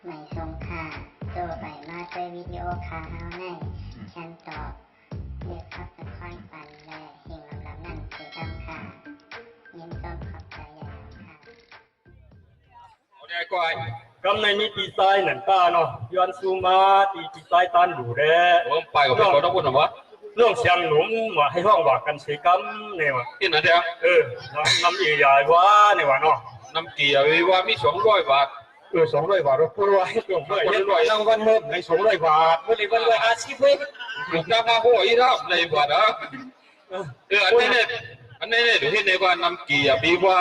ไม่ทรงค่าตัวใบมาด้วยวิดีโอคาเฮาในฉันตอบเรียกพับตะค่อยปันและหิ่งลำนั่นคือดำค่ะยินต้นขอบใจใหญ่ค่ะเอาได้ก่อนกำในนี้ปีไซหนันต้าเนาะย้อนซูมาตีปีไซตันอยู่แล้วผมไปกับพี่ต้องพูดหรอวะเรื่องเสียงหนุ่มว่าให้ห้องว่ากันเสียกำเนี่ยวะที่ไหนเดียวน้ำใหญ่ๆว่าเนี่ยวะเนาะน้ำเกียร์ว่ามี200 บาท200 บาทเราพูดว่าให้200รางวัลเพิ่มใน200 บาทเมื่อไรวันละ50เว้ยถูกจ้างมาหัวอีรับในบาทนะอันนี้เนี่ยดูที่ในว่าน้ำเกียร์บีว่า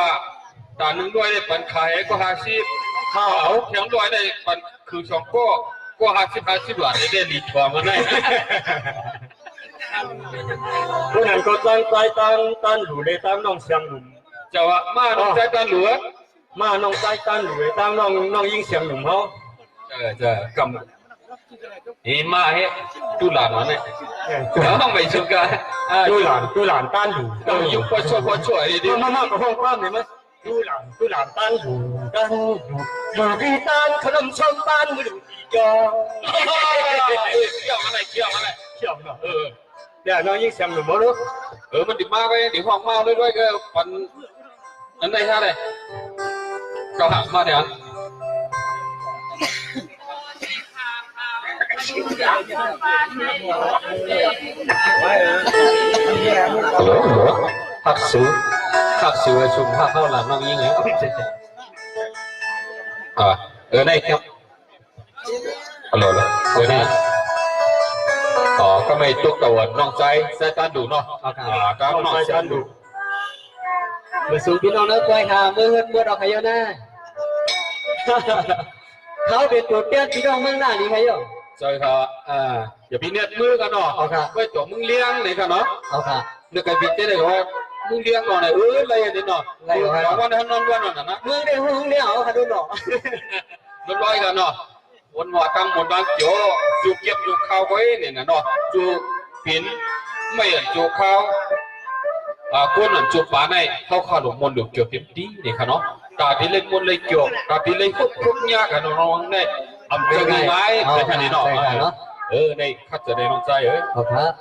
ตา1ด้วยได้ปันขายก็50ข้าวแข็งด้วยได้ปันคือ2ก็50 บาทได้ดีกว่ามันได้ผู้นั้นก็ตั้งใจตั้งหลูได้ตั้งน้องเสียงหนุ่มจะว่ามาน้องใจตั้งหลูมาน้องใจตั้งหลูได้ตั้งน้องยิ่งเสียงหนุ่มเขาจะกำนี่มาให้ตุลามาเนี่ยต้องไปชุกันตุลานตั้งหลูต้องยุ่งพอช่วยดิมากับห้องความเนี่ยมั้ยตุลานตั้งหลูอยู่ที่ตั้งขนมชมบ้านมือดูดีจอเกี่ยวอะไรเนาะเดี๋ยวน้องยิ่งเสียงหนุ่มมั้งรู้มันดิมาไปดิห้องมาด้วยก็ปันอันไหนฮะเลยก็หักมาเนี่ยฮักซื้อชุมฮักเข้าหลังน้องยิ่งไงได้ครับฮัลโหลนี่ก็ไม่ตุกตะวันน้องใจใส่ตันดูเนาะก็น้องใจตันดูเมื่อสูงพี่น้องนักควายหาเมื่อดอกขยนะเขาเป็นตัวเตี้ยพี่น้องเมืองหน้านี่ใครอยู่ใช่ครับอย่าพี่เน็ตมือกันเนาะเอาค่ะไว้ตัวมึงเลี้ยงเลยกันเนาะเอาค่ะเนื้อไก่บิดได้เลยว่ามึงเลี้ยงหน่อยอะไรอย่างนี้เนาะวันนั้นนอนวันนั้นนะมึงได้มึงเลี้ยงเอาค่ะดูเนาะร้อยกันเนาะวันหัวตั้งหมดบางโจจูเก็บจูข้าวไว้เนี่ยนะเนาะจูปิ่นไม่เห็นจูข้าวก้นหลังจูปลาในเข้าข้าวหลงมนต์หลงเกี่ยวเต็มที่เนี่ยค่ะเนาะตาที่เล่นมนต์เลยเกี่ยวตาที่เล่นคุกยากกันน้องได้อำเภอไม้ในขณะนี้เนาะในข้าจะได้น้องใจ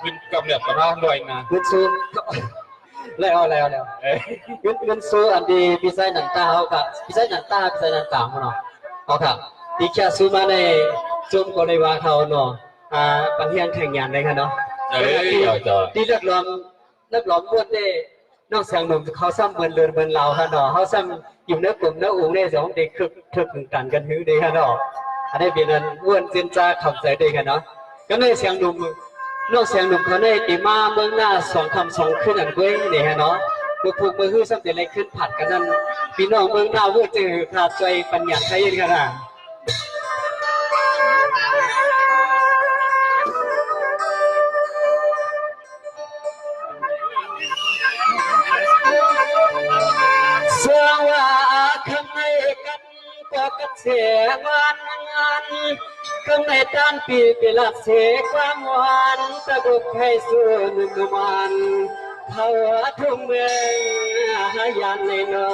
ขึ้นกำเนิดประธานลอยนะขึ้นซูแล้วขึ้นซูอันดีพิเศษหนังตาเขากับพิเศษหนังตาเนาะเอาค่ะที่แค่ซูมาในจุ่มก็เลยว่าเขาเนาะปัญญาแข่งงานเลยค่ะเนาะที่เลือกล้อมบ้วนได้นอกเสียงหนุ่มเขาซ้ำเบินเราค่ะเนาะเขาซ้ำอยู่เนื้อกลุ่มเนื้ออุ้งได้สองเด็กคึกกันกันหื้อได้ค่ะเนาะอันนี้เป็นอ้วนเจนจ้าขับใจได้ค่ะเนาะก็ในเสียงหนุ่มนอกเสียงหนุ่มเขาในตีมาเมืองหน้า2 คำ 2 ขึ้นอันด้วยนี่ค่ะเนาะพวกมือหื้อซ้ำแต่อะไรขึ้นผัดกันนั่นพี่น้องเมืองหน้าว่าเจอขาดใจปัญญาใช้ยันค่ะนะเสื่อว่าคำในกันก็กัดเสียงานคำในด้านปีเปลัดเสียความหวานตะกุกให้ส่วนมันเขาทุ่งเมืองหายันในนอ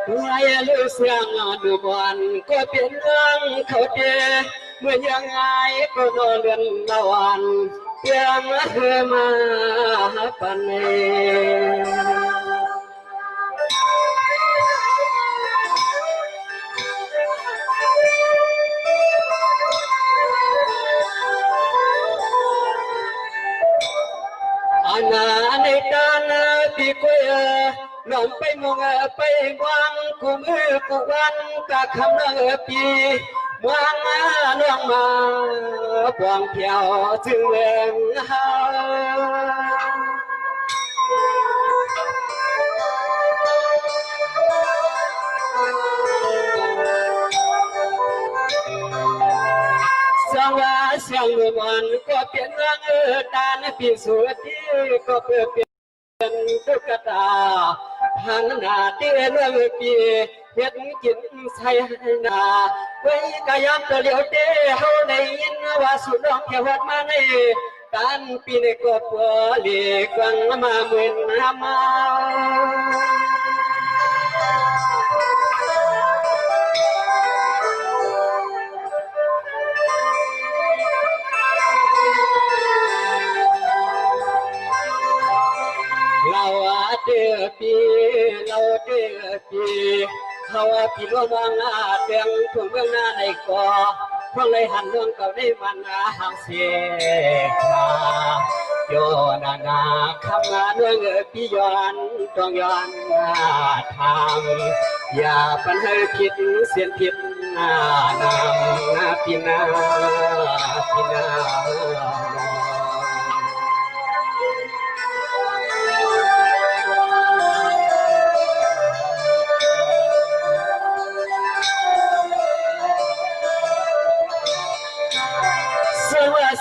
ไม่รู้เสียงดูบอนก็เป็นเรื่องเขาเจเมื่อยังไงก็นอนเรือนละวันเพียงเธอมาปันเอันนั้นในตาหน้าที่คุยน้องไปมองไปวังกูมือกูวันกะคำเนื้อปีวางน้องมาปวงเพียวถึงเมืองเฮาสังวาเสียงมันก็เปลี่ยนเรื่องตาในปีสุดที่ก็เปลี่ยนตุ๊กตาหันหน้าเตี้ยเรื่องปี เฮ็ดกินใส่นาไว้กายามตัวเลียวเด้เฮาได้ยินว่าสุดน้องแค่วัดมาในการปีในกบเลียกวังมาเหมือนน้ำมาเราเดือปีเราเดือปีเขาพี่ร่วมวางเตียงถุงเบื้องหน้าในก่อพวกเลยหันเรื่องเก่าได้มันหางเสียขาโยนาคำงานเรื่องพี่ย้อนต้องย้อนทางอย่าปัญหาผิดเสียนผิดนำพี่นา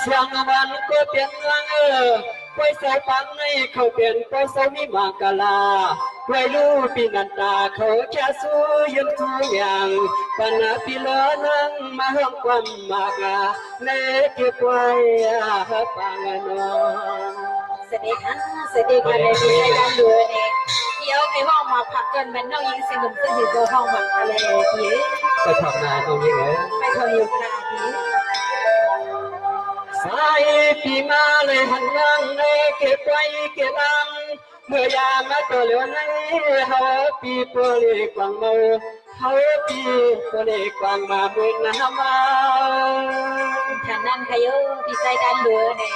เสียงมันก็เปลี่ยนลังไปใส่ปังในเขาเปลี่ยนไปใส่มีมากลาไม่รู้ปีนันตาเขาแค่สู้ยืนทุกอย่างปัญหาปีละนั่งมาห้องความมากเล็กเก็บไว้ปังนอนสวัสดีค่ะในที่ใช้การดูเนี่ยเที่ยวในห้องมาพักกันมันน้องยิงสิหนุ่มซึ่งอยู่ตัวห้องมันอะไรพี่ไปทำงานตรงนี้เหรอไปทำอยู่ค่ะพี่สายปีมาเลยหันยังเก็บไว้เก็บอังเมื่อยามมาตัวเหลือในเฮาปีโปเลกวางเมาเฮาปีโปเลกวางมาบนน้ำมาฉันนั่นขยพี่ใจการเดือเนี่ย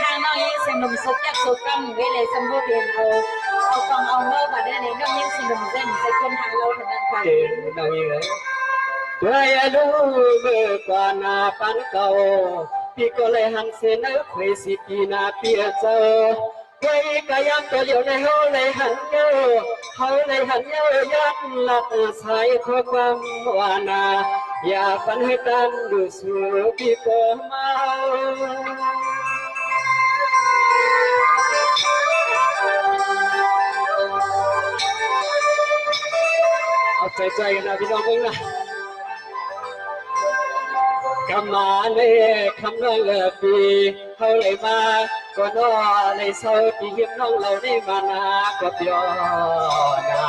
ทางน้องยิงสิหนุ่มสุกยักสุกกังเวลาสมบูรณ์เพียงเอากองเอาเมื่อมาได้เนี่ยน้องยิงสิหนุ่มเส้นใส่คนทางเราถึงนั้นค่ะน้องยิงเลยตัวอย่าดูเมื่อก่อนปันเก่าพี่ก็เลยหันเส้นเคยสิปีนาเปียเจอไว้กายามตัวเดียวในเฮาเลยหันเยอะยัดหลับสายข้อความว่านาอย่าฝันให้ตันดูสูพี่ก็มาเอาใจกันนะพี่น้องมึงนะคำมาเลยคำน้องปีเขาเลยมาก็นอเลยเศร้าปีเก็บน้องเราได้มานาก็เปียนา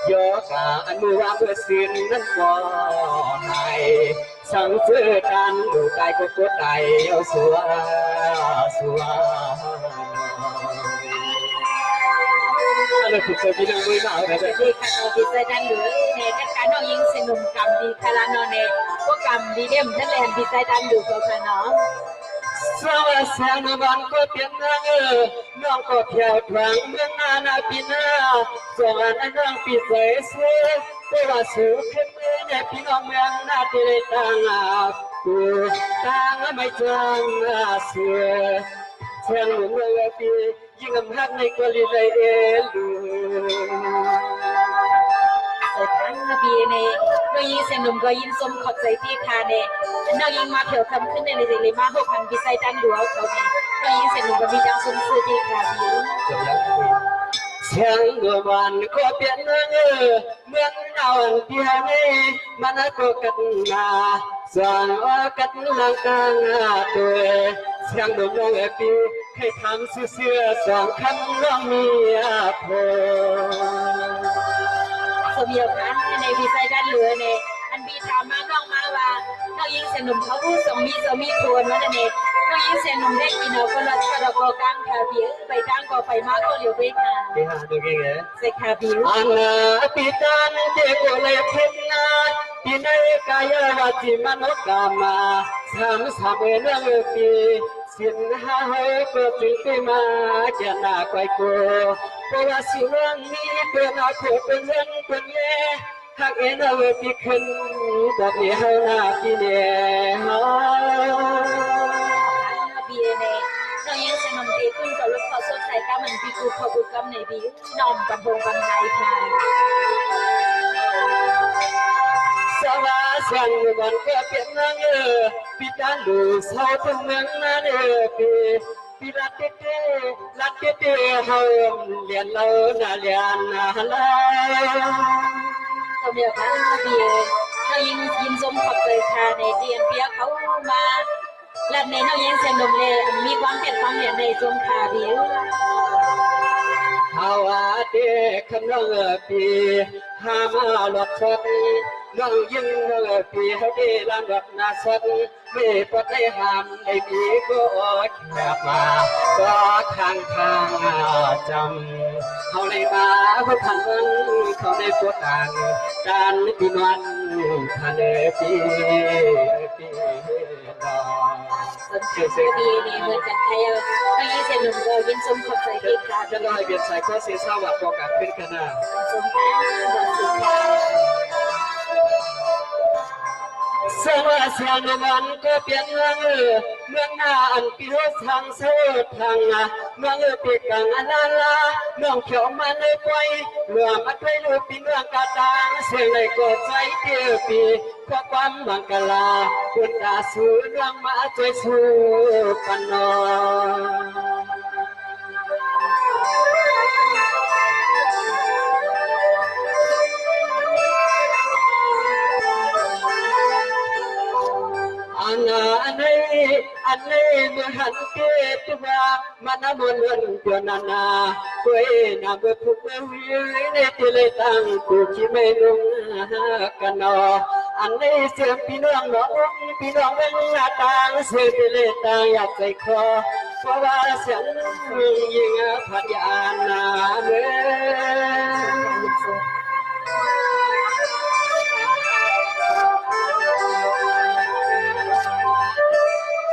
โยกาอันมือวางเพื่อสิ้นนั้นก็ให้สั่งเจอกันดูกายก็กดใจเอาสัวอะไรถูกใจพี่น้องมือหนาวเลยที่ขันเอาพี่ใจดันเหลือเนี่ยกันการน้องยิงสนุมกรรมดีคาราโนเน่พวกกรรมดีเดี่ยมท่านแลนพี่ใจดันดูเขาค่ะน้องสวัสดีน้องก็เปลี่ยนนางน้องก็เที่ยวทางเมืองนาปีนาส่วนน้องปีเสยเสียว่าสูงขึ้นเนี่ยพี่น้องเมืองนาที่ได้ตั้งกูตั้งไม่จังเสือเชียงหลวงเลยปียิ่งอำนาจในกลีเลยลูแต่ทั้งนบีเนี่ยน้องยิงเสียงหนุ่มก็ยินสมขอบใจที่คาเนี่ยน้องยิงมาเถี่ยวทำขึ้นในเลยมา6,000พิไซดันหลวงเขาเนี่ยน้องยิงเสียงหนุ่มก็มีดังสมสื่อที่คาบิวเสียงเมื่อวันก็เปลี่ยนเมืองเอาที่ให้มันก็กัดนาส่วนว่ากัดลังกางตัวเสียงหนุ่มน้องปีให้ทำเสื้อสองคำน้องมีพอสมเดียวกันในวิสัยด้านเหลือเนี่ยอันบีถามมาน้องมาว่าน้องยิงเสียหนุ่มเขาพูดสมีควรว่าเนี่ยน้องยิงเสียหนุ่มได้กินเอาคนละกระโกกังคาบิวไปตั้งก็ไปมาก็เหลียวไปค่ะไปหาดูเก่งเหรอใส่คาบิวอันปีตันเด็กโอเลยเพ็ญนาปีในกายวัติมนุษย์กามาสามเรื่องปีสินหาเฮก็ถึงไปมาจะน่าไกวโกเพราะว่าสิ่งนี้เป็นอาโคเป็นเรื่องเป็นแย่หากเอาปีขึ้นบอกนี้เฮาหน้าปีเนี่ยฮะบีเนี่ยน้องยิงเสียงหนุ่มดีขึ้นกับลูกเขาสดใสก้ามันปีกูขบุกำในบิวน้องปันพงปันไทยค่ะสวัสดีวันก็เปลี่ยนนางปีตันดูเศร้าทั้งเมืองนั่นปีลัดเต้เฮาเรียนเราหน้าเรียนลา ก็มีค่ะพี่เรายินสมขอบใจค่ะในเรียนเปียเขามาและในน้องยิงเสียงดมเลยมีความเปลี่ยนความเหลี่ยมในสมค่ะพี่ภาวะเด็กคำน้องปีหามาหลอกชดน้องยิ่งปีเขาได้ลำดับนาสดไม่ปลดได้ห้ามได้มีก็แคบมาก็ทางจำเขาเลยมาเพื่อพันวันเขาได้ปวดต่างการปีนวันทันปีดอสนใจดีนี่เหมือนกันไทยน้องยิงเสียงดมก็ยินสมขอบใจดีค่ะจะลอยเบียดสายก็เสียสวัสดิ์บอกกับขึ้นกันนะสมค่ะสมค่ะสวัสดิ์ในวันก็เปลี่ยนเมืองหน้าอันปีรถทางเสือทางเมืองปีกังอันลาเมืองเขียวมันเลยปล่อยเมืองอัดไปลูกปีเมืองกาตางเสียงในกดใจเดียวปีก็ความบังกลาคุณตาสูเรื่องมาช่วยสู้กันนออันนี้เมื่อหันเกตัวมันมวนวนเดียวนานาเว้ยนาเมื่อทุกเมื่อวิในที่เลยตั้งกูที่ไม่ลงกันนออันนี้เสียงพี่น้องน้องพี่น้องเป็นหน้าต่างเสียงที่เลยตั้งอยากใจคอเพราะว่าเสียงยิงพัดยานาเมื่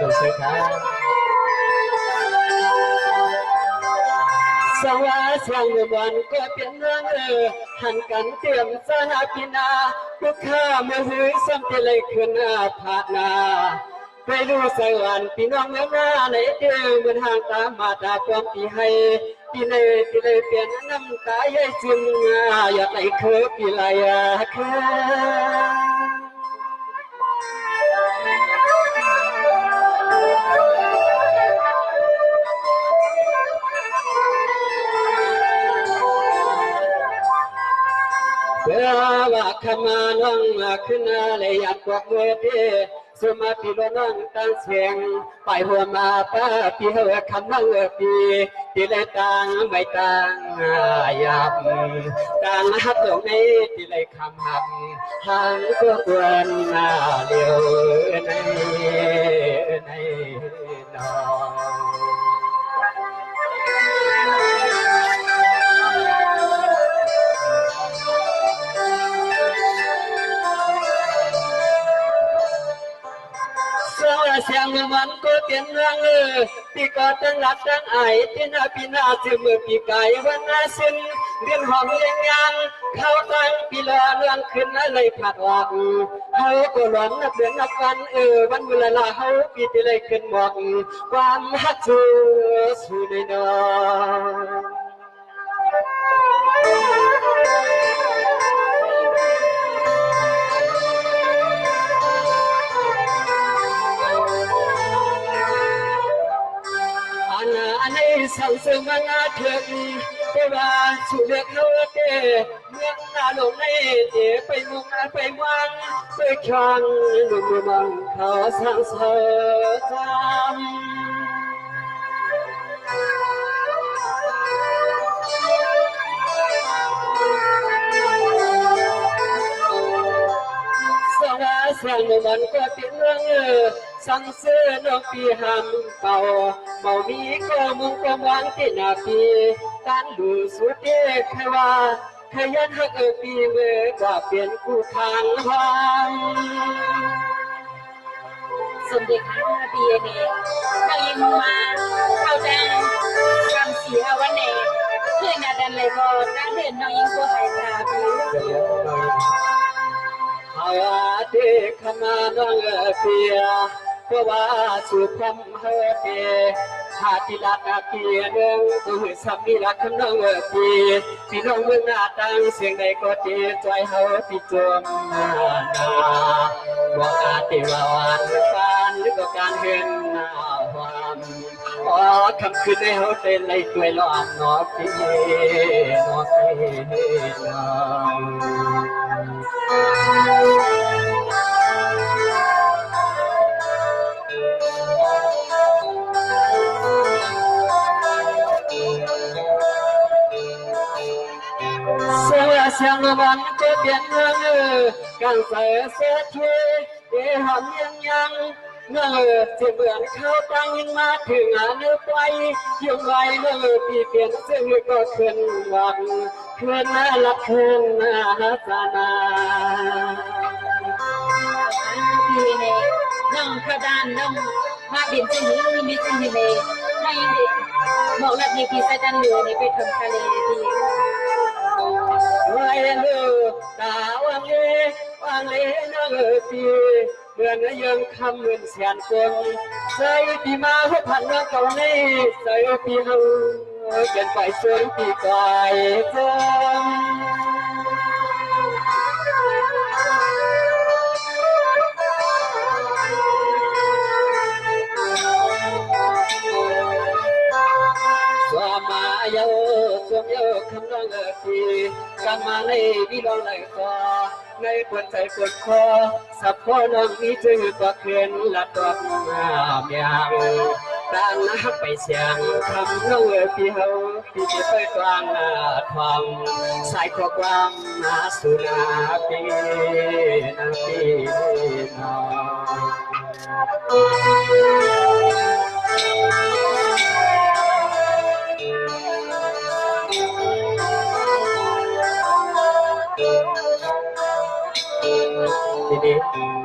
อสวัสดีสวัสดีวันก็เป็นเรื่องหันกันเตรียมสหพินาทุกข้าเมื่อหือซ้ำที่เลยขึ้นผาดนาไปดูสวรรค์พี่น้องเมื่อหน้าในเดิมเหมือนห่างตามาตาความปีให้ปีเลยเปลี่ยนน้ำตาใหญ่จึงอยากไหลเคยปีลายเคเพื่อว่าขมาน้องขึ้นเลยอยากบอกเมื่อเดสมาธิล้น้องตั้งเสียงไปหัวมาป้าพี่เหือคำนั่งปีที่เลยตังไม่ตังยับตังหักตรงนี้ที่เลยคำหักหางก็ควรเดียวในน้องเสียงมันก็เป็นเรื่องที่ก็ตั้งหลักตั้งไอที่นาปีนาจืมือปีไก่วันนาสินเรียนห้องเลี้ยงยังเข้าตั้งปีละเรื่องขึ้นอะไรผัดวักเขาก็หลอนนับเดือนนับวันวันเวลาเขาปีที่เลยขึ้นบอกความฮักจูสู้ในน้องอันนี้สั่งเสริมงานเถิดเพราะว่าสุเล็กเขาเตะเมื่อหน้าลงในเตะไปมุงไปวังไปครั้งหนุ่มมังเขาสั่งเสริมสวัสดีมันก็เป็นเรื่องสั่งเสื้อนกปีหำเป่าเมามีก็มุงก็วางที่นาปีการดูสุดเด็กแค่ว่าขยันหักปีเมื่อว่าเปลี่ยนคู่ทางหางสมเด็จค่ะปีนี้เรายิงมาเข้าแดงคำเสียวันนี้เพื่อนดันเลยก็ด้านเดินน้องยิงก็หายตาไปเอาเด็กขมาน้องเปียเพราะว่าสุพรรณเฮเปชาติลักเปียเนื่องตัวสามีรักน้องปีพี่น้องเมืองหน้าตั้งเสียงใดก็เจใจเฮาพี่จมนาบอกอาติวานการหรือก็การเห็นความคำคืนในเฮาเต้นไล่ตัวล้อมนอพี่นอพี่ Sang văn chế biến ngơ càng sợ sẽ thuê để hầm nhang ngơ chỉ mượn khao tăng nhưng màถึงnước quay dùng vai ngơ thì tiền sẽ có khuyên vàng khuyên lạc khuyên sana พี่เนน้องกระดานน้องมาเปลี่ยนเส้นนี้มีเส้นที่เนน้องยินดีบอกรับดีพี่ใส่ดันเหลือนี่ไปทำทะเลพี่ Ngoài lửa ta vang lê nơ tì mượn dương khăm mượn xiàn quân xây tì ma hấp hẳn nó cầu này xây tì hâu gần phải xuống tì cài chân mà yêu xuân yêu khăm lo ngờ thì càng mà này đi lo lại co nơi quầnใจquần kho sắp kho nông mi chữ qua khuyên là toát miệng ta nắpไปเสียงคำน้องพี่เฮาพี่จะไปตวางทองสายข้อความมาสุนาปีนาปีนอ ini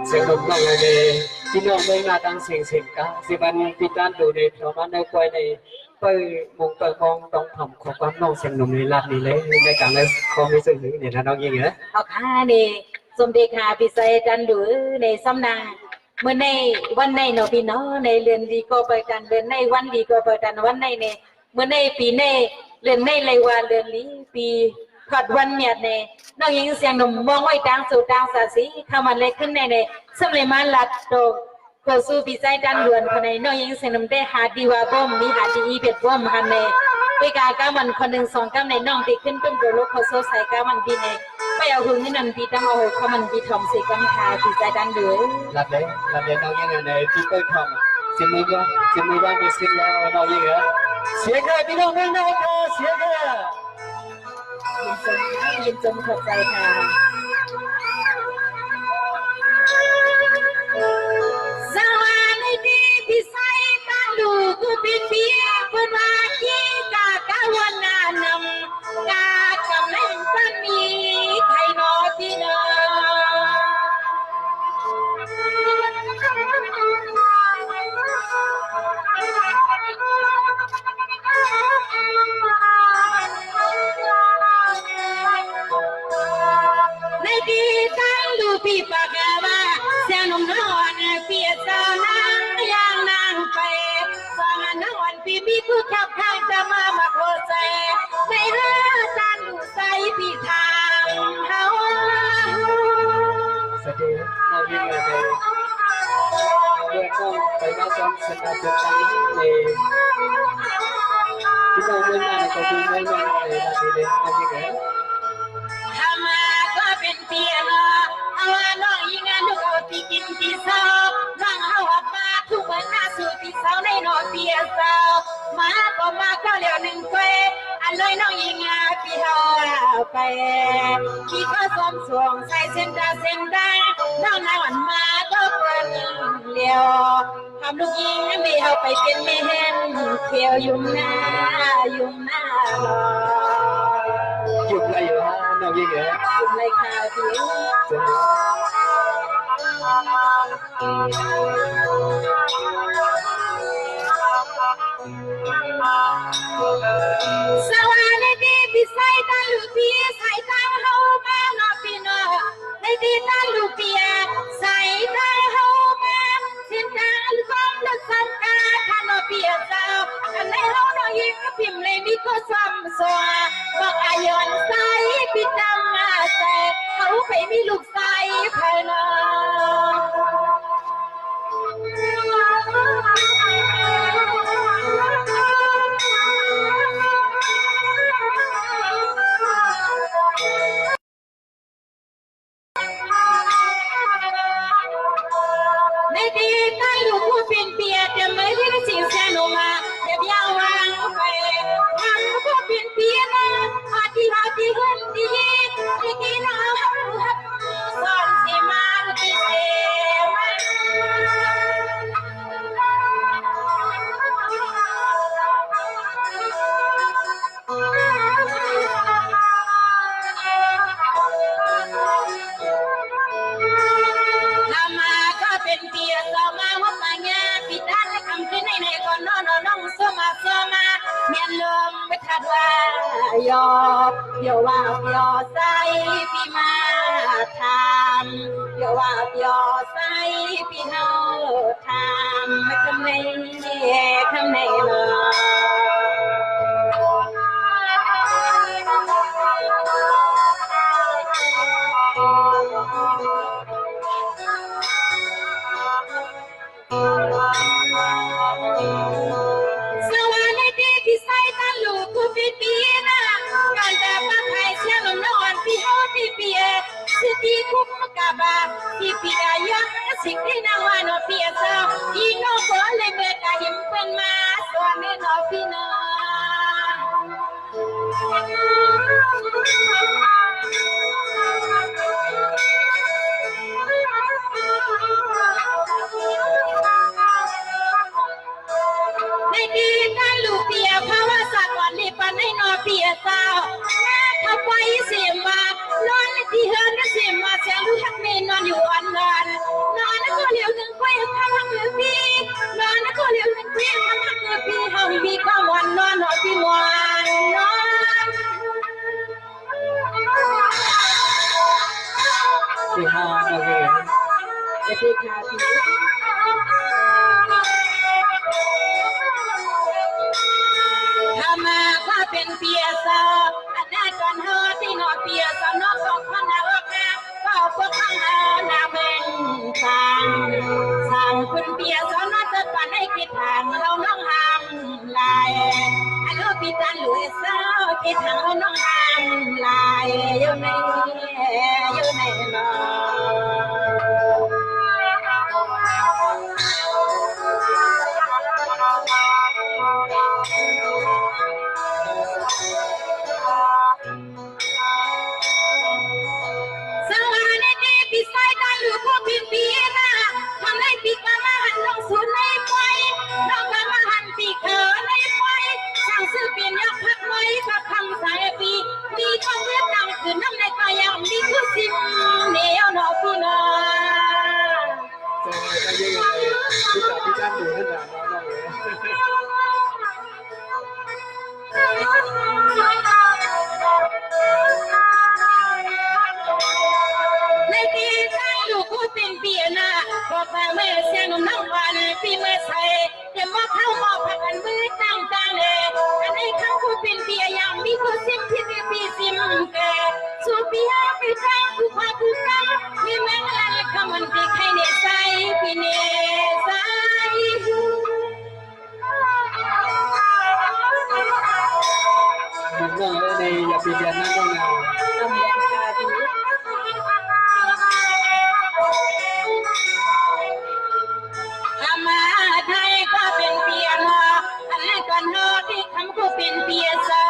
sebelum mengenai kita mengenai sing-singkah siban kita dulu temanในควายในไปมุงไปมองต้องทำความน้องเสียงหนุ่มในลาดนี่เลยในการในคอมมิชชั่นเนี่ยนะน้องยิงเหรอเอาค่ะนี่สมเด็จค่ะพิเศษจันดูในสำนักเมื่อในวันในเนาะพี่น้องในเรือนดีก็ไปกันเรือนในวันดีก็ไปกันวันในเนี่ยเมื่อในปีในเรือนในเลยว่าเรือนลีปีขัดวันเนี่ยเนี่ยน้องยิงเสียงหนุ่มมองไว้ดังสู่ดังสาสีเข้ามาเลยขึ้นในเนี่ยสมัยมาลัดโตโคสูพิเศษจันด่วนคนในน้องยิงเสียงหนุ่มได้หาดีว่าบ่มมีหาดีอีเบ็ดบ่มฮันในไปกากามันคนหนึ่งสองก้าในน้องตีขึ้นต้นโดโลโคโซใส่กามันดีในไปเอาหุ่นนี่นั่นพี่ต้องเอาเขามันพี่ทอมสีกัมพาพี่ใจดันเดือดหลับเลยน้องยังไงพี่ก็ทำสิมือว่ามีสิ่งแล้วน้องยังไงเสียกันพี่น้องไม่น้องก็เสียกันยินจมขอบใจค่ะสวัสดีพี่ใส่ตันดูกูเป็นเบียเพื่อนว่าที่กากะวันนานำกากำเล่นปันมีใครนอที่เนอในดีตั้งดูพี่ปากว่าเสียงนุ่มนวลเปียสาวนางยางนางไปสองนวันพี่มีกูขับทางจะมาโคใจในเรือจันใส่พี่ทางเฮาสวัสดีน้องยังไงเรื่องต้องไปมาซ้อมสนามเป็นการเลยพี่น้องเมื่อไงก็คือเมื่อไงเลยนะพี่เล่นน้องยังไงทำมาก็เป็นเปียเนาะเอาน้องยิงลูกเอาตีกินที่เศร้าน้องเอาออกมาทุกวันหน้าสู่ที่เศร้าในนอนเปียเศร้ามาก็มาก็เหลียวหนึ่งเกวอันเลยน้องยิงพี่เฮาไปพี่ก็สมสวงใส่เส้นตาเส้นได้น้องนายวันมาก็เปิดเหลียวทำลูกยิงไม่เอาไปเป็นไม่เห็นเขียวยุ่งหน้ายุ่งอะไรอยู่ฮะน้องยังไงยุ่งอะไรข่าวพี่สวัสดีพี่ใส่ตาลูกเปียใส่ตาเฮามาเนาะพี่เนาะในดีตาลูกเปียใส่ตาเฮามาสินตาลูกสองลูกสองกาท่านเนาะเปียเจ้าอันในเฮาเนาะยิงพิมพ์เลยมีก็ซ้ำซ้อนบอกอายอนใส่พี่จำมาแต่เขาไปมีลูกใส่ภายใน ดีกันลูกผู้เป็นเปียจะไม่ได้สิ่งแสนมาเดี๋ยวยาววางไปทำผู้เป็นเปียนะอาทิอาทิเงินดีที่กินอาหารสอนสิมาที่เสมาเป็นเปียต่อมาหัวปัญญาปิดด้านคำขึ้นในก่อนนอนน้องสมาเมียนลมไม่ทัดว่ายอว่ายอใส่พี่มาทำยอว่ายอใส่พี่เฮาทำคำในมา สวัสดีพี่ใส่ตาลูกผู้เป็นเปียนะการแต่ปากไข่เสียงนอนพี่เฮาที่เปียสิที่คุ้มกะบาที่เปียยังสิ่งที่นางว่าโนเปียสาวอีโนโกเลยเมื่อกะหิมเป็นมาสวนในนอพี่น้องในดีกันลูกเปียภาวะสักวันนี้ปันให้นอเปียสาวถ้าไปเสียมานอนที่เฮือนเสียมาแสงรู้ทักเมนอนอยู่อันนั้นนอนแล้วก็เหลียวถึงไปทำหักเรือพี่นอนแล้วก็เหลียวถึงไปทำหักเรือพี่เฮามีความวันนอนหอพี่วันนอนที่ห้าโอเคจะที่คาที่ถ้ามาก็เป็นเปียสาวอันนั้นก่อนเฮาที่นอเปียสาวนอกของคนนาโอเคก็พวกข้างเฮานาเป็นสั่งคุณเปียสาวนอกจะปันให้คิดทางเราน้องหามลายอันนู้นพี่ตันหลุยสาวคิดทางเราน้องหามลายอยู่ในนอสวัสดีพี่ใส่ตาลูกผู้เป็นเปียนะทำให้พี่กะมาหันน้องสูนในไฟน้องกะมาหันพี่เขอในไฟช่างซื้อเปลี่ยนยักพักไว้กับคำสายปีมีทองเลือดดำคือน้ำในตายังมีคือสิมเหนียวหนอพี่น้องจะยังไงที่การดูนั่นแหละน้องในปีใจลูกผู้เป็นเปียนะพอพาแม่เสียงน้ำวันปีเมื่อใส่เดี๋ยวมาเข้ามาพักกันมือตั้งเลยอันนี้เขาผู้เป็นเปียยังมีผู้ซิมที่มีปีซิมแก่สู่ปีห้าปีตั้งผู้พาผู้ตั้งมีแมงลันคำมันปีใครเนี่ยใส่ปีเนี่ยใส่น้องในอย่าไปเรียนนั่นน้องนะต้องเรียนคาทีมาไทยก็เป็นเปียนออันนี้ก่อนเฮาที่คำก็เป็นเปียเซา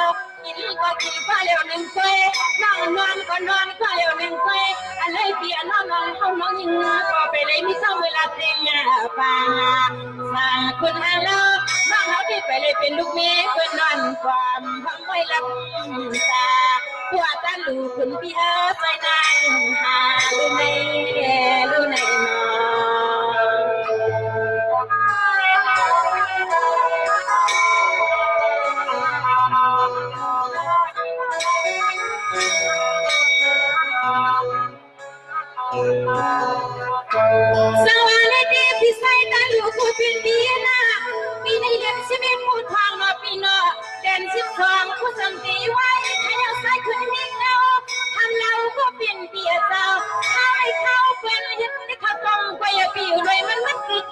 กินก็กินก็เร็วหนึ่งเฟยนอนก็นอนก็เร็วหนึ่งเฟยอันนี้เปียนอนเขาน้องยิงก็ไปเลยไม่ต้องเวลาเพลงฟังสาคุณฮัลโหลน้องเขาที่ไปเลยเป็นลูกเมย์เพื่อนนอนความทำไว้ลำตาหัวตาลูกคุณพี่ไปนั่งหาลูในนสวัสดีพี่ใส่ตาลูกผู้เป็นเปียนะปีในเดือนชีวิตผู้ทองมาปีนอเดือน12ผู้จำตีไว้ขยับใส่ขึ้นนิ่งเอาทำเราก็เป็นเปียเจ้าถ้าไม่เข้าเป็นยึดที่เขาต้องไปปีอยู่เลยมันคือ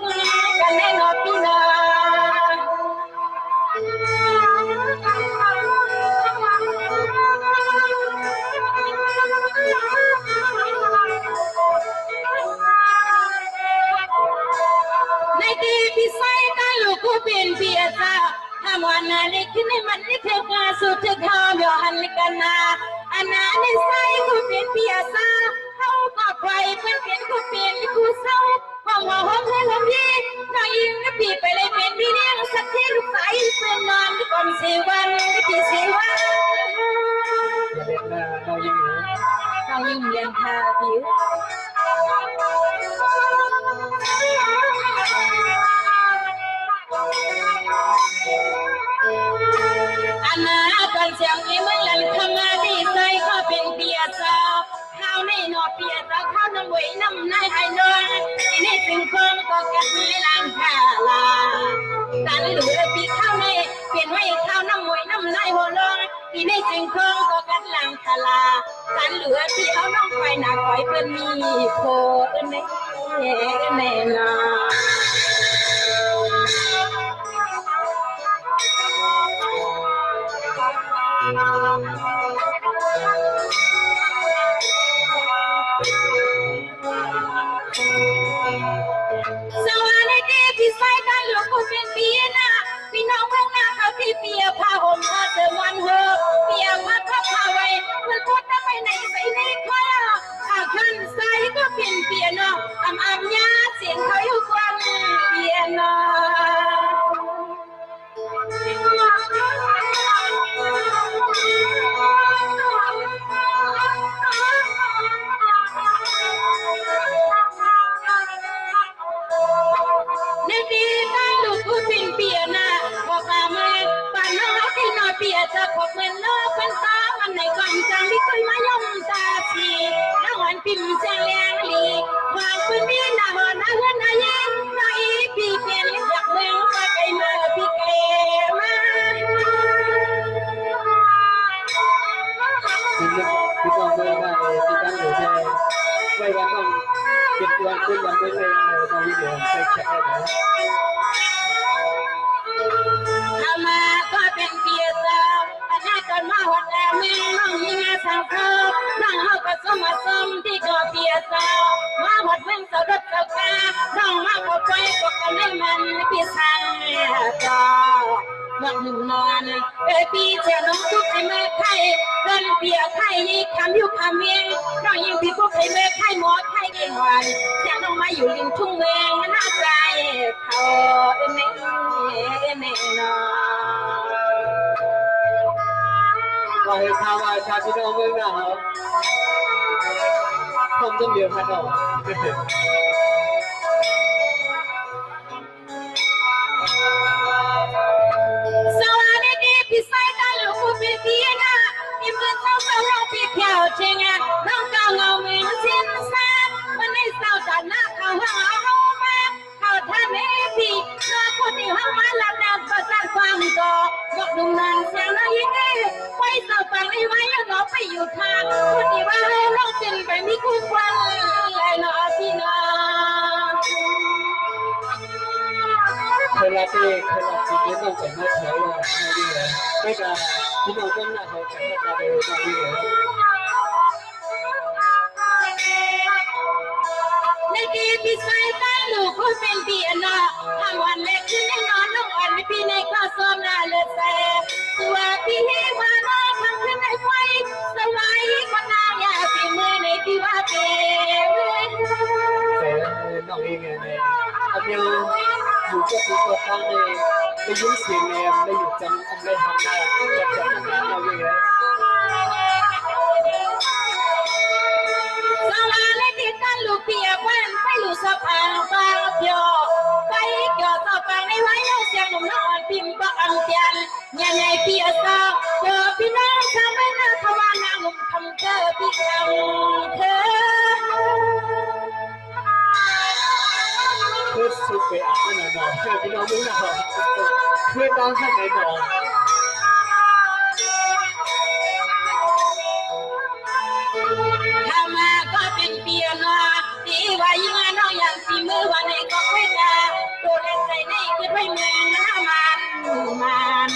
กันแน่นอนปีนอ กูเป็นเพียซาทำวันนั้นได้ขึ้นในมันได้เท่ากาสุดเท่าเขาเดียวหันกันนาอันนั้นได้ใส่กูเป็นเพียซาเขาก็ไฟเป็นกูเป็นกูเศร้าห้องห้องเพื่อนของพี่น้องยิงนะพี่ไปเลยเป็นพี่เลี้ยงสักทีลูกสายเป็นนอนก่อนสี่วันพี่สี่วันเรายิงหรือน้องยิงเรียนค่ะพี่อันนั้นก่อนเสียงนี้มันหลั่นคำมาดีใจก็เป็นเปียสาวข้าวในนอเปียสาวข้าวน้ำไหวน้ำในไอ้น้องที่นี่ถึงคนก็กัดไม่ล้างขาลาการหลุดปีข้าวในเปลี่ยนไว้ข้าวน้ำไหวน้ำในหัวลงที่นี่ถึงคนก็กัดล้างขาลาการเหลือที่เอาน้องไปหนักไว้เพื่อนมีโคเน่แน่นอน สวัสดีพี่สายกันลูกกูเป็นเปียนะพี่น้องเมืองหน้าเขาที่เปียผ้าห่มผ้าเสื้อมันเฮอเปียผ้าข้าวผ้าไว้เพื่อนพูดได้ไปไหนใส่ในคอถ้าขึ้นใส่ก็เป็นเปียนะอ่ำยาเสียงเขาอยู่กวนเปียนะในดีตั้งลูกกูเป็นเปียนะบอกมาเมื่อป่านน้องที่นอนเปียจะขบเงินเลิกเป็นตามันในความจังที่เคยมายมตาสีน้าวันพิมพ์แจงแรงลีความคุณพี่น่าหอนน่าเฮือนน่าเย็นน่าอีพี่เปลี่ยนอยากเมืองก็ไปมาพี่เกมาพี่ต้องเดินได้พี่ตั้งอยู่ใช่ไม่วันต้องเป็นวันขึ้นวันไม่เลยตอนนี้เดี๋ยวเช็คได้ไหมทำมาก็เป็นเพียสาวอันนั้นก่อนมาวัดแล้วแม่น้องยิงอาสังเขาน้องเขาก็สมสมที่ก็เพียสาวมาวัดเมืองสาวรถเจ้ากาน้องมาเข้าไปก็กันให้มันพี่สังจอเมื่อหนุ่มนอนพี่เจ้าน้องทุกให้เมื่อไข่เดินเปียไข่ยี่คำอยู่คำเองน้องยิงพี่พวกให้เมื่อไข่หมอไข่เก่งวันเจ้าน้องมาอยู่ริมทุ่งเมืองน่าใจเขาเน่เน่นอว่าให้ทำว่าชาติน้องเมืองน่ะครับผมต้องเดียวกันหรอสวัสดีพี่สายตาลูกกูเป็นเพียนะพี่เพื่อนเศร้าเศร้าเราพี่เที่ยวเชงอ่ะน้องก้าวเงาเมืองเส้นสายวันนี้เศร้าจากหน้าเขาห้องเอามาเขาท่านนี้พี่น้องคนที่ห้องมาลับแนวประสานความก่อบอกดุมนางเสียงน้อยยิ่งไปเศร้าฟังไอ้ไว้แล้วก็ไปอยู่ทางคนที่ว่าให้น้องเป็นไปมีคู่ควันเลยเนาะพี่น้องเคยรักเองเคยรักจริงไม่ต้องแต่งหน้าแถวเลยไม่ดีเลยไม่กล้าพี่น้องต้องหน้าเขาแต่งหน้าตาเดียวไม่ดีเลยในดีพี่สายตาลูกคุณเป็นเปียโนทำวันเล็กขึ้นแน่นอนน้องอ่อนพี่ในก็ซ้อมหน้าเลือดแสบตัวพี่ให้มาน้องทำขึ้นในไฟสบายคนหน้าอยากพี่มือในพี่ว่าเป็นแต่น้องเองเนี่ยอันเดียวอยู่ก็คือตัวตั้งเลยไม่ยุ่งเสียงเลยไม่หยุดจำอันไม่ทำได้จะทำงานเราเองเลยสาวเล็กที่ตั้งลูกเปียกวันไปลูกสะพานฟ้าเพียวไปเกี่ยวต่อไปในไว้ยังเสียงหนุ่มน้อยพิมพ์บอกอังเตียนยังไงเปียสาวเจอพี่น้องทำให้หน้าทว่านางหนุ่มทำเธอพี่คำเธอเพื่อสุดไปอ่ะนั่นน่ะน้องเพื่อพี่น้องมึงน่ะเพื่อน้องข้างไหนน้องถ้ามาก็เป็นเปียโนที่ว่ายิ่งน้องอย่างฝีมือว่าในก็ไม่ได้ตัวเล่นใจในคือไม่เมืองน้ำมัน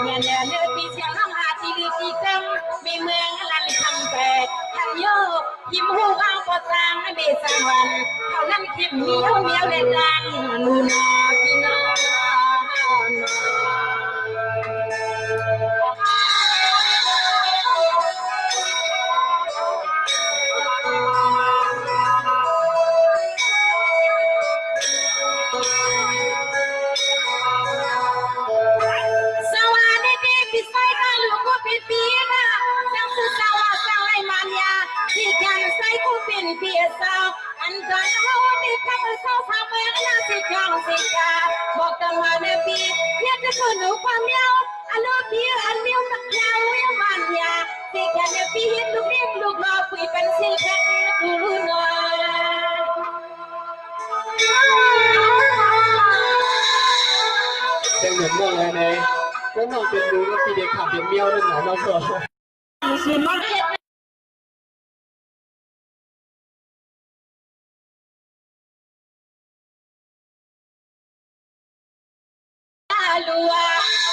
เนี่ยเนื้อพี่เสียงน้องหาที่ลือที่กังมีเมืองลันคำแปดทันโยหิมหูว่างก็สร้างเบสังวันเขานั้นเข้มเมียวเล่นดังนูนอพี่น้อง เศร้าสามเมื่อนาสิจองสิกาบอกจังหวะในปีเพียงจะคนหนูความเดียวอันโลกีอันเดียวตักยาวยังมันยาสิแค่ในปีเห็นลูกเด็กลูกรอคุยเป็นสิแค่ดูหน่อยเสียงเหมือนน้องเลยเนี่ยก็น้องเป็นดูแล้วพี่เด็กขับเป็นเมียวนั่นหนาน้องก็ ลัว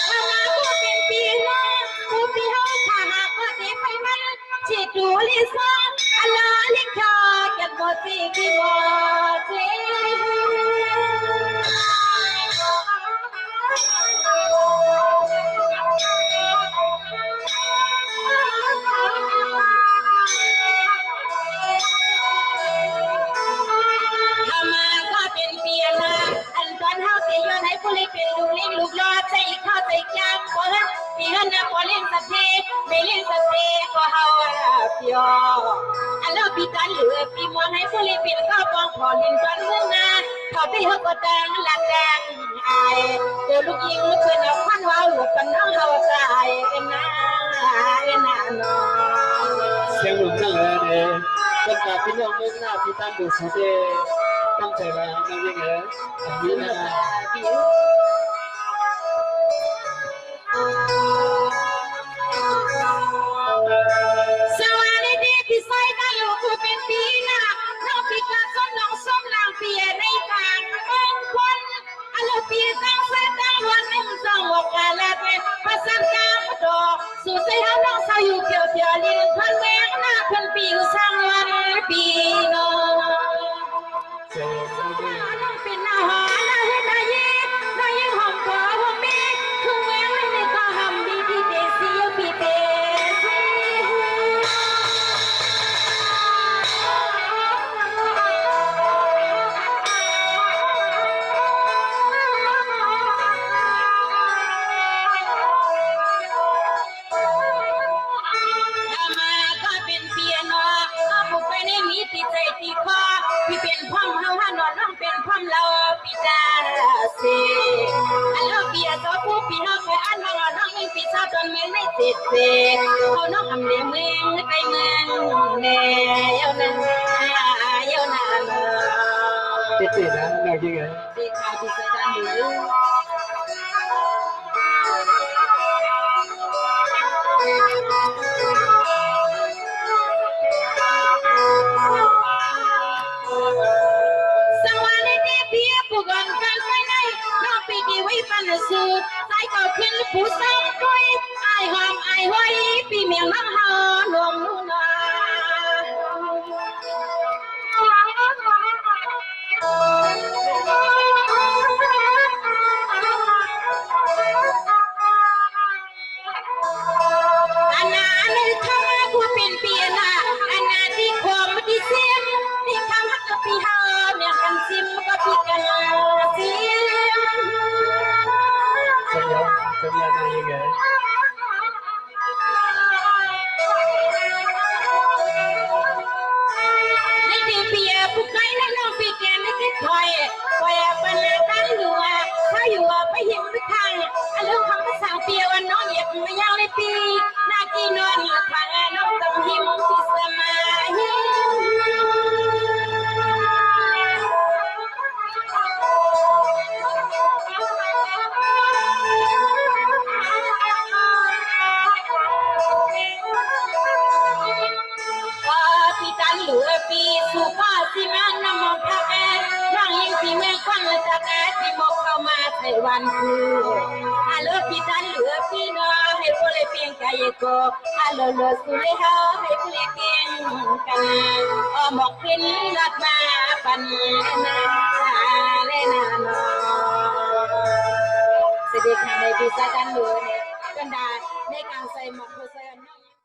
ถ้ามาก็เป็นปีน้องกูปีห้องถ้าหากว่าเด็กไปมันฉีดดูลิซ่าอันลาลิคากันหมดสิกี่หมดสิถ้ามาก็เป็นปีละอันตอนเฮาสิย้อนให้ผู้เล่นเป็นลูกเล่นลูกรอดใจเข้าใจยากเพราะปีนั้นนะพอเล่นสักทีไม่เล่นสักทีก็เฮาเปียอันแล้วปีตันเหลือปีมองให้ผู้เล่นเป็นก็ปองพอเล่นตอนเมื่อนาเขาไปเฮาก็แต่งละแต่งอายตัวลูกยิงเพิ่นเอาพันว้าวหลุดปันน้องเฮาตายเอ็นนาน้อง เสียงหนุ่มนั่งเลยเนี่ยคนกับพี่น้องเมืองหน้าพี่ตั้งดูสุดเด้ตั้งใจมาน้องยังไงนี่นะ สวัสดีพี่ซอยกันลูกกูเป็นปีน่ะน้องปีกาส้มน้องส้มนางเปียในทางมงคลอันลูกปีตั้งเส้นตั้งวันหนึ่งสองหกกันและเป็นภาษากาดอกสู่ใจเฮาน้องสาวอยู่เกี่ยวเกี่ยวลิ้นพันแมงหน้าพันปีสร้างวันปีน้องน้องเป็นอาหารนาเฮ็ดนายีนายีหอมกว่าหอมมีคือแมงไม่ได้ก็หอมดีที่เดซี่พี่เดซี่ พี่ใจตีคอพี่เป็นพ่อมเฮาฮานอนน้องเป็นพ่อมเราพี่จาเซอันเราเบียตัวผู้พี่น้องเคยอันน้องน้องยิ่งพี่สาวตอนเมืองไม่ติดเซเขาน้องทำเลี้ยงเมืองไปเมืองแน่เย้านั่นเย้านั่น ติดนะน้องยังไง พี่ขายพี่ใส่ดันหรือสูดใส่เก่าขึ้นผู้สาวด้วยไอหอมไอไว้ปีเมียงน้ำหอลวงนู่นอันนั้นข้ากูเป็นเปียน่ะอันนั้นที่ความที่เสียมที่คำฮักกับพี่เฮาเมียกันซิมกับพี่กันเสียเป็นยังไงในดีเปียผู้ใครและน้องปีแกไม่คิดถอยปล่อยเป็นตั้งอยู่ถ้าอยู่ไปหิมไปทางอันเรื่องคำภาษาเปียวันน้องเหยียบไม่ยาวในปีนากีนวลทางน้องต้องหิมที่สมัยเหลือปีสุภาษิมานำมองทักแอนร่างยิ่งที่แม่ควันและทักแอนที่มกเข้ามาใส่วันคืออาเลือพี่ตันเหลือพี่น้องให้ผู้เลยเพียงใจโกอาเลือสุเลยเฮาให้ผู้เลยเพียงกันหมอกขึ้นรักมาปันนาเลนาโนเสด็จในปีศาจกันเหลือในกันดาในการใส่หมอกผู้ใส่